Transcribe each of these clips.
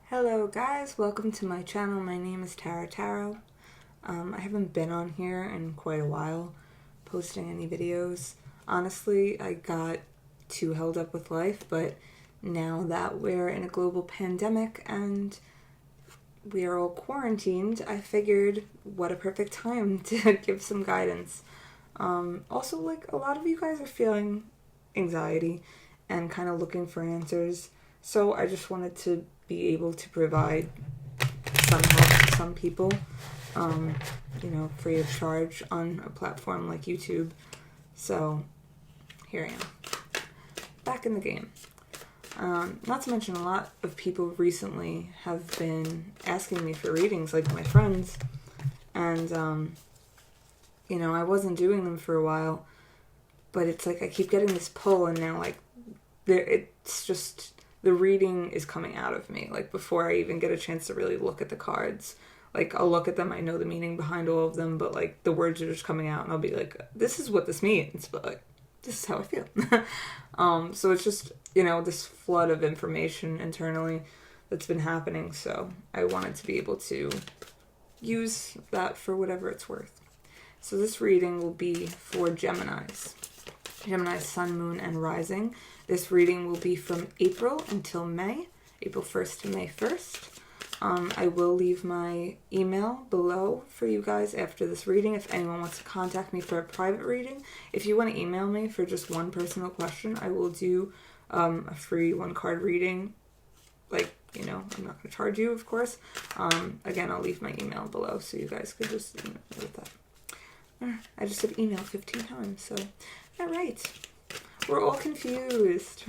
Hello guys, welcome to my channel. My name is Tara Tarot. I haven't been on here in quite a while posting any videos. Honestly, I got too held up with life, but now that we're in a global pandemic and we are all quarantined, I figured what a perfect time to give some guidance. Also, like, a lot of you guys are feeling anxiety and kind of looking for answers, so I just wanted to be able to provide some help to some people, free of charge on a platform like YouTube. So here I am, back in the game. Not to mention, a lot of people recently have been asking me for readings, like my friends, and I wasn't doing them for a while, but it's like I keep getting this pull, and now it's just the reading is coming out of me, like, before I even get a chance to really look at the cards. Like, I'll look at them, I know the meaning behind all of them, but, like, the words are just coming out, and I'll be like, this is what this means, but, like, this is how I feel. So it's just, this flood of information internally that's been happening, so I wanted to be able to use that for whatever it's worth. So this reading will be for Geminis. Gemini's Sun, Moon, and Rising. This reading will be from April until May, April 1st to May 1st. I will leave my email below for you guys after this reading if anyone wants to contact me for a private reading. If you want to email me for just one personal question, I will do a free one-card reading. Like, I'm not going to charge you, of course. Again, I'll leave my email below so you guys could just email me with that. I just said email 15 times, so alright. We're all confused.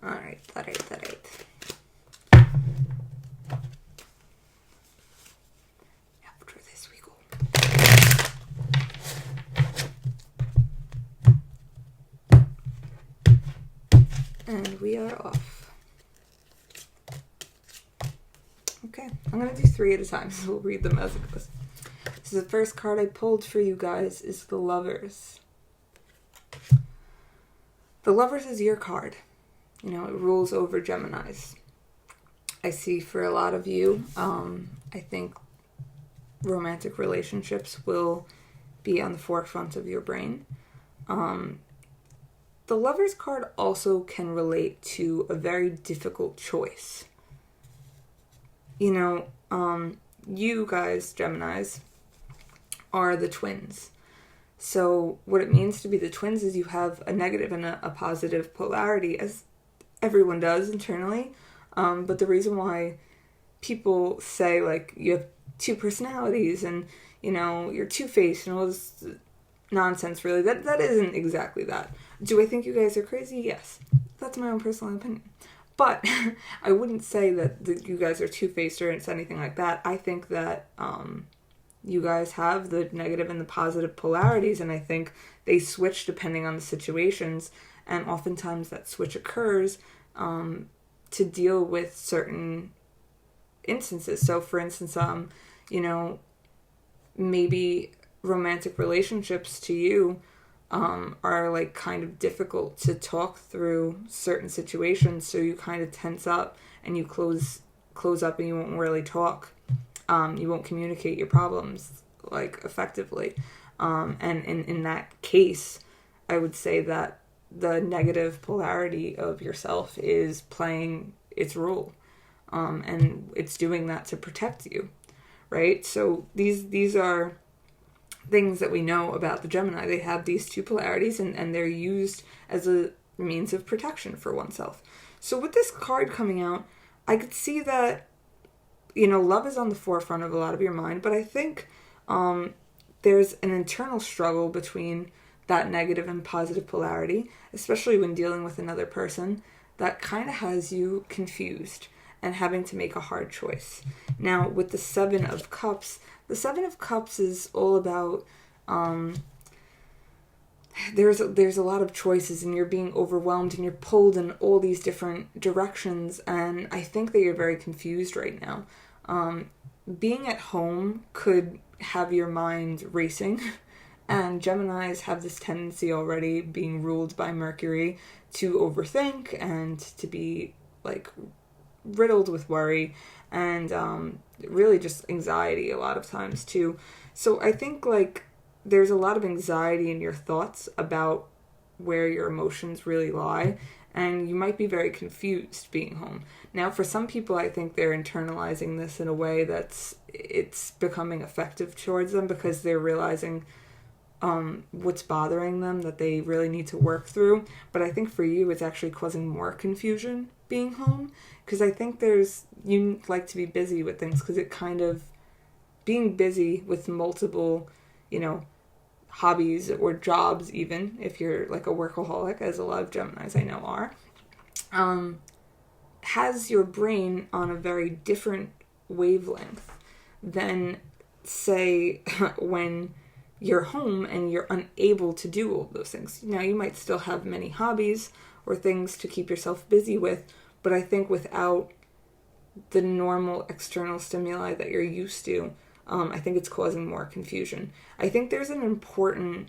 Alright. After this we go. And we are off. Okay, I'm going to do 3 at a time, so we'll read them as it goes. So the first card I pulled for you guys is the Lovers. The Lovers is your card. It rules over Geminis. I see for a lot of you, I think romantic relationships will be on the forefront of your brain. The Lovers card also can relate to a very difficult choice. You guys, Geminis, are the twins. So what it means to be the twins is you have a negative and a positive polarity, as everyone does internally. But the reason why people say, like, you have 2 personalities and, you're two-faced and all this nonsense, really, that isn't exactly that. Do I think you guys are crazy? Yes. That's my own personal opinion. But I wouldn't say that you guys are two-faced or it's anything like that. I think that you guys have the negative and the positive polarities, and I think they switch depending on the situations, and oftentimes that switch occurs to deal with certain instances. So, for instance, maybe romantic relationships to you are, like, kind of difficult to talk through certain situations, so you kind of tense up and you close up and you won't really talk. You won't communicate your problems, like, effectively. And in that case, I would say that the negative polarity of yourself is playing its role. And it's doing that to protect you, right? So these are things that we know about the Gemini. They have these 2 polarities, and they're used as a means of protection for oneself. So with this card coming out, I could see that love is on the forefront of a lot of your mind, but I think there's an internal struggle between that negative and positive polarity, especially when dealing with another person, that kind of has you confused and having to make a hard choice. Now, with the 7 of Cups, the 7 of Cups is all about there's a lot of choices, and you're being overwhelmed, and you're pulled in all these different directions, and I think that you're very confused right now. Being at home could have your mind racing, and Geminis have this tendency, already being ruled by Mercury, to overthink and to be like riddled with worry and really just anxiety a lot of times too. So I think like there's a lot of anxiety in your thoughts about where your emotions really lie, and you might be very confused being home. Now, for some people, I think they're internalizing this in a way it's becoming effective towards them because they're realizing what's bothering them that they really need to work through. But I think for you, it's actually causing more confusion being home, because I think you like to be busy with things, because it kind of, being busy with multiple, hobbies or jobs, even if you're like a workaholic, as a lot of Geminis I know are, has your brain on a very different wavelength than, say, when you're home and you're unable to do all those things. Now, you might still have many hobbies or things to keep yourself busy with, but I think without the normal external stimuli that you're used to, I think it's causing more confusion. I think there's an important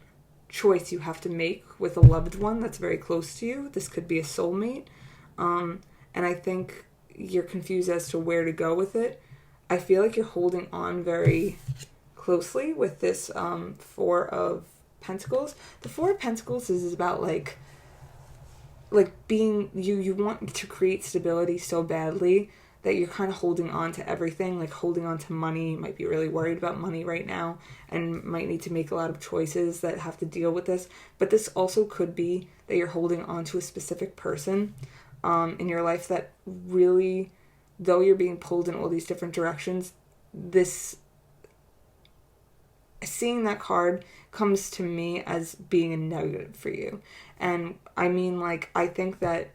choice you have to make with a loved one that's very close to you. This could be a soulmate. And I think you're confused as to where to go with it. I feel like you're holding on very closely with this Four of Pentacles. The Four of Pentacles is about like being, you want to create stability so badly that you're kind of holding on to everything, like holding on to money. You might be really worried about money right now and might need to make a lot of choices that have to deal with this. But this also could be that you're holding on to a specific person in your life that really, though you're being pulled in all these different directions, seeing that card comes to me as being a negative for you. And I mean, like, I think that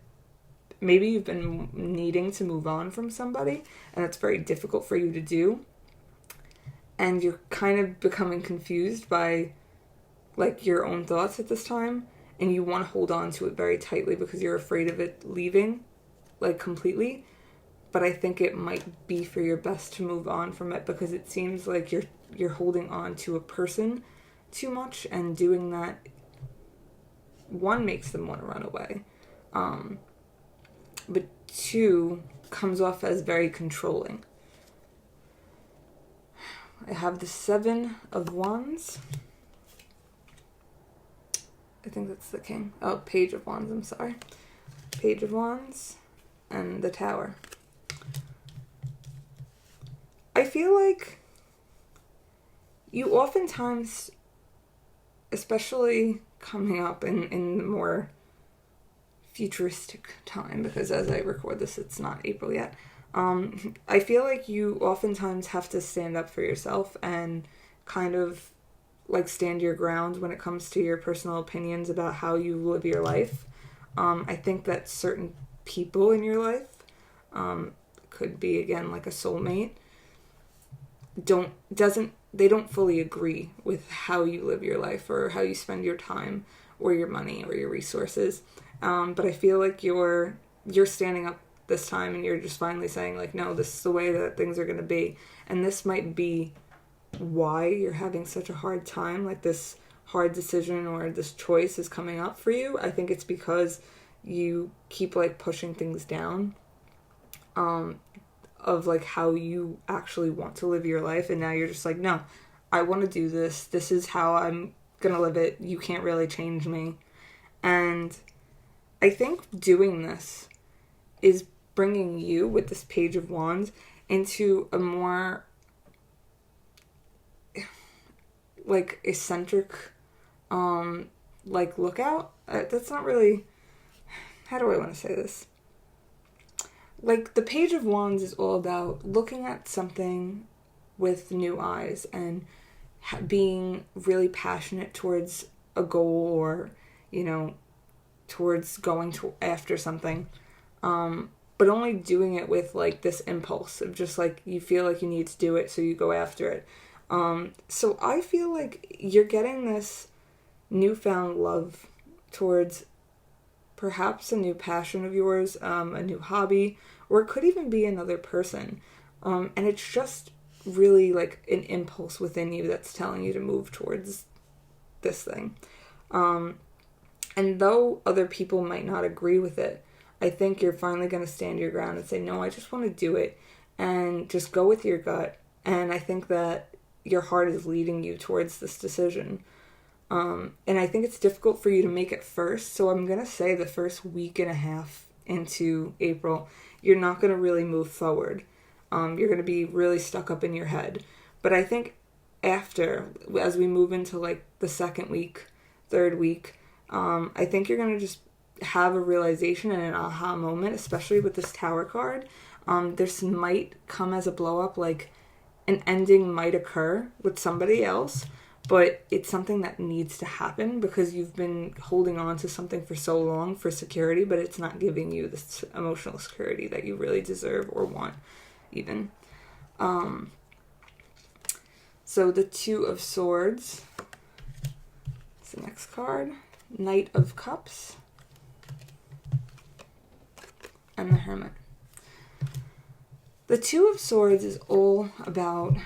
maybe you've been needing to move on from somebody, and it's very difficult for you to do. And you're kind of becoming confused by, like, your own thoughts at this time. And you want to hold on to it very tightly because you're afraid of it leaving, like, completely. But I think it might be for your best to move on from it, because it seems like you're holding on to a person too much, and doing that, one, makes them want to run away. But two, comes off as very controlling. I have the Seven of Wands. I think that's the King. Oh, Page of Wands, I'm sorry. Page of Wands and the Tower. I feel like you oftentimes, especially coming up in the more futuristic time, because as I record this, it's not April yet. I feel like you oftentimes have to stand up for yourself and kind of like stand your ground when it comes to your personal opinions about how you live your life. I think that certain people in your life, could be again like a soulmate, they don't fully agree with how you live your life or how you spend your time or your money or your resources. But I feel like you're standing up this time, and you're just finally saying, like, no, this is the way that things are going to be. And this might be why you're having such a hard time, like this hard decision or this choice is coming up for you. I think it's because you keep, like, pushing things down of, like, how you actually want to live your life. And now you're just like, no, I want to do this. This is how I'm going to live it. You can't really change me. And I think doing this is bringing you, with this Page of Wands, into a more, like, eccentric, like, lookout. That's not really, how do I want to say this? Like, the Page of Wands is all about looking at something with new eyes and being really passionate towards a goal, or, towards going after something, but only doing it with, like, this impulse of just, like, you feel like you need to do it, so you go after it. So I feel like you're getting this newfound love towards perhaps a new passion of yours, a new hobby, or it could even be another person. And it's just really like an impulse within you that's telling you to move towards this thing. And though other people might not agree with it, I think you're finally going to stand your ground and say, no, I just want to do it, and just go with your gut. And I think that your heart is leading you towards this decision. And I think it's difficult for you to make it first. So I'm going to say the first week and a half into April, you're not going to really move forward. You're going to be really stuck up in your head. But I think after, as we move into like the second week, third week, I think you're going to just have a realization and an aha moment, especially with this Tower card. This might come as a blow up, like an ending might occur with somebody else, but it's something that needs to happen because you've been holding on to something for so long for security, but it's not giving you this emotional security that you really deserve or want even. So the Two of Swords is the next card. Knight of Cups. And the Hermit. The Two of Swords is all about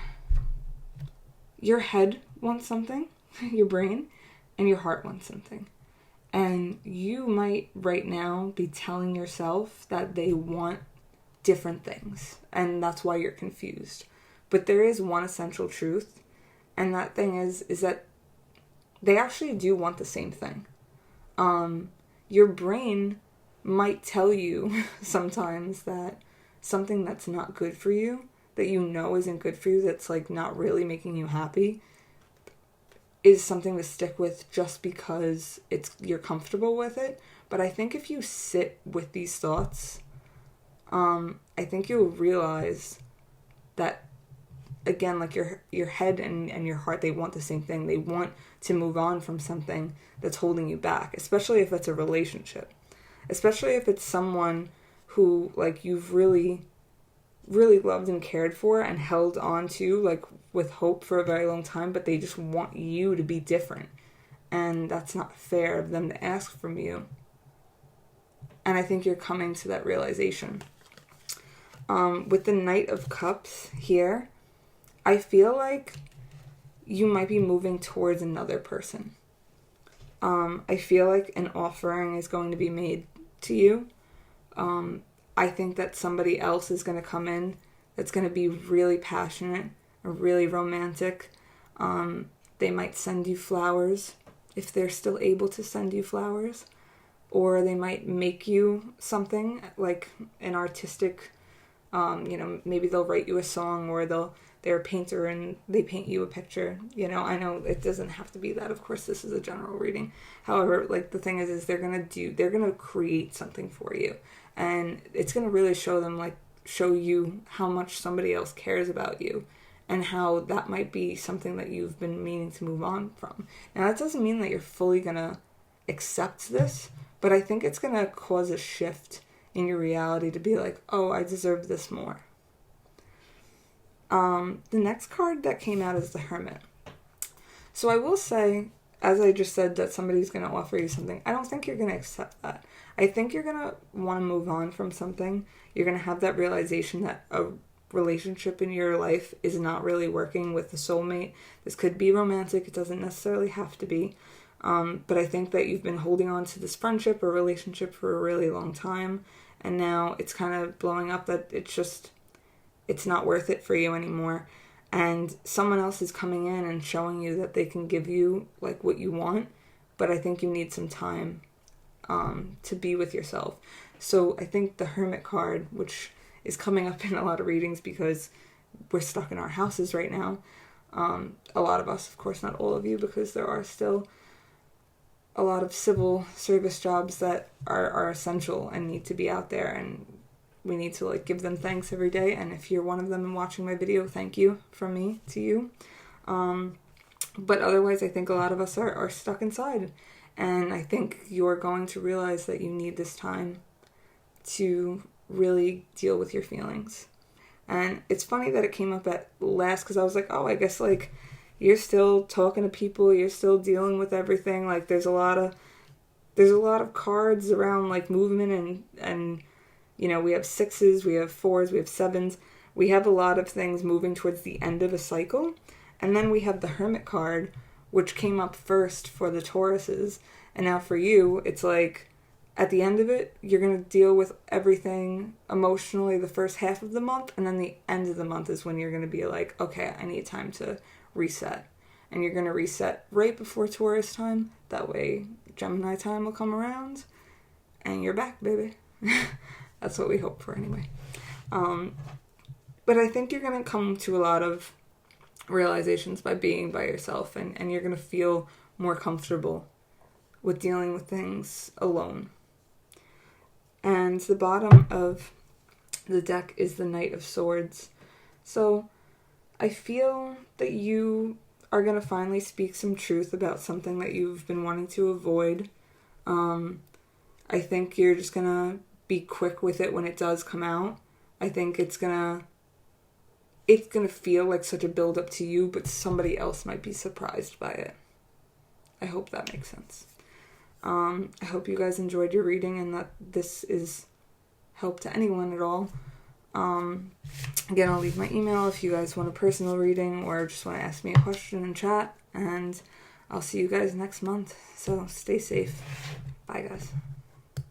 your head wants something, your brain, and your heart wants something. And you might right now be telling yourself that they want different things, and that's why you're confused. But there is one essential truth, and that thing is that they actually do want the same thing. Your brain might tell you sometimes that something that's not good for you, that you know isn't good for you, that's like not really making you happy, is something to stick with just because you're comfortable with it. But I think if you sit with these thoughts, I think you'll realize that, again, like your head and your heart, they want the same thing. They want to move on from something that's holding you back, especially if it's a relationship. Especially if it's someone who, like, you've really, really loved and cared for and held on to, like, with hope for a very long time, but they just want you to be different. And that's not fair of them to ask from you. And I think you're coming to that realization. With the Knight of Cups here, I feel like you might be moving towards another person. I feel like an offering is going to be made to you. I think that somebody else is going to come in that's going to be really passionate or really romantic. They might send you flowers if they're still able to send you flowers. Or they might make you something, like an artistic, maybe they'll write you a song, or they're a painter and they paint you a picture. I know it doesn't have to be that. Of course, this is a general reading. However, like, the thing is they're going to create something for you. And it's going to really show you how much somebody else cares about you, and how that might be something that you've been meaning to move on from. Now, that doesn't mean that you're fully going to accept this, but I think it's going to cause a shift in your reality to be like, oh, I deserve this more. The next card that came out is the Hermit. So I will say, as I just said, that somebody's going to offer you something. I don't think you're going to accept that. I think you're going to want to move on from something. You're going to have that realization that a relationship in your life is not really working with a soulmate. This could be romantic. It doesn't necessarily have to be. But I think that you've been holding on to this friendship or relationship for a really long time. And now it's kind of blowing up that it's not worth it for you anymore. And someone else is coming in and showing you that they can give you, like, what you want. But I think you need some time to be with yourself. So I think the Hermit card, which is coming up in a lot of readings because we're stuck in our houses right now. A lot of us, of course, not all of you, because there are still a lot of civil service jobs that are essential and need to be out there, and we need to, like, give them thanks every day. And if you're one of them and watching my video, thank you from me to you. But otherwise, I think a lot of us are stuck inside, and I think you're going to realize that you need this time to really deal with your feelings. And it's funny that it came up at last, because I was like, oh, I guess, like, you're still talking to people, you're still dealing with everything. Like, there's a lot of cards around, like, movement, and we have 6s, we have 4s, we have 7s. We have a lot of things moving towards the end of a cycle. And then we have the Hermit card, which came up first for the Tauruses. And now for you, it's like, at the end of it, you're going to deal with everything emotionally the first half of the month, and then the end of the month is when you're going to be like, okay, I need time to reset. And you're going to reset right before Taurus time. That way, Gemini time will come around, and you're back, baby. That's what we hope for anyway. But I think you're going to come to a lot of realizations by being by yourself, and you're going to feel more comfortable with dealing with things alone. And the bottom of the deck is the Knight of Swords. So I feel that you are going to finally speak some truth about something that you've been wanting to avoid. I think you're just going to be quick with it when it does come out. I think it's going to feel like such a build up to you, but somebody else might be surprised by it. I hope that makes sense. I hope you guys enjoyed your reading and that this is help to anyone at all. Again, I'll leave my email if you guys want a personal reading or just want to ask me a question in chat, and I'll see you guys next month. So stay safe. Bye, guys.